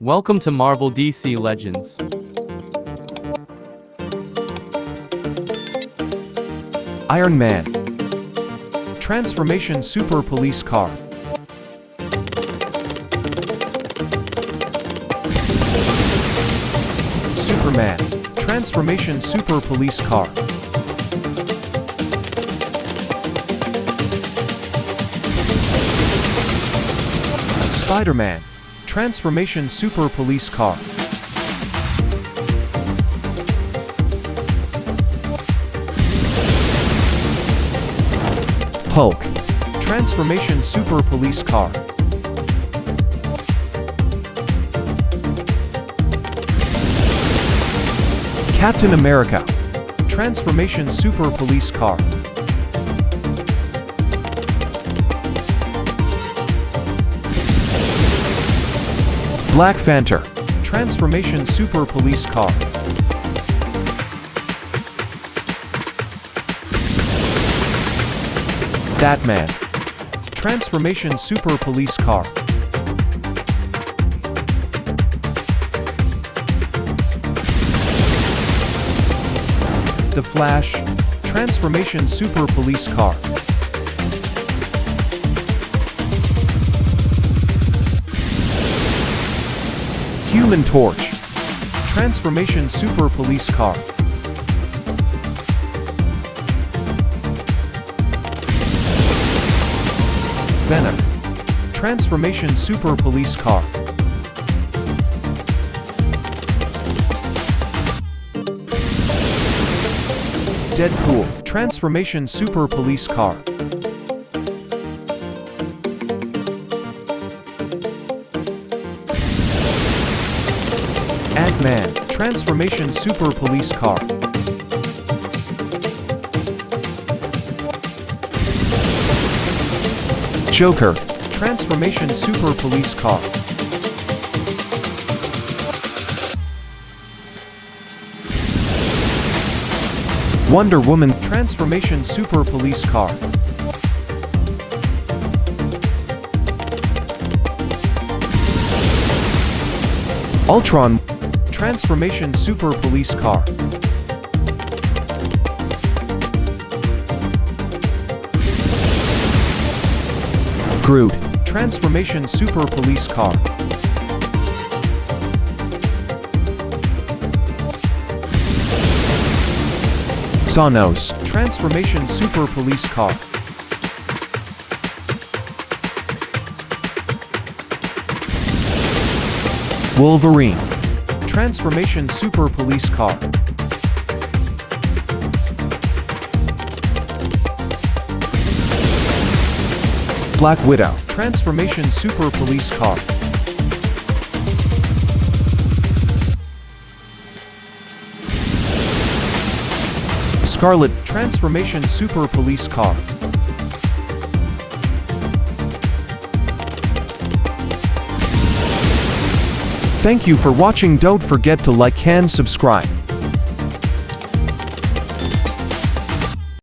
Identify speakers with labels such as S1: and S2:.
S1: Welcome to Marvel DC Legends.
S2: Iron Man. Transformation Super Police Car. Superman. Transformation Super Police Car. Spider-Man. Transformation Super Police Car. Hulk. Transformation Super Police Car. Captain America. Transformation Super Police Car. Black Panther. Transformation Super Police Car. Batman. Transformation Super Police Car. The Flash. Transformation Super Police Car. Human Torch. Transformation Super Police Car. Venom. Transformation Super Police Car. Deadpool. Transformation Super Police Car. Ant-Man. Transformation Super Police Car. Joker. Transformation Super Police Car. Wonder Woman. Transformation Super Police Car. Ultron. Transformation Super Police Car. Groot. Transformation Super Police Car. Thanos. Transformation Super Police Car. Wolverine. Transformation Super Police Car. Black Widow. Transformation Super Police Car. Scarlet. Transformation Super Police Car. Thank you for watching. Don't forget to like and subscribe.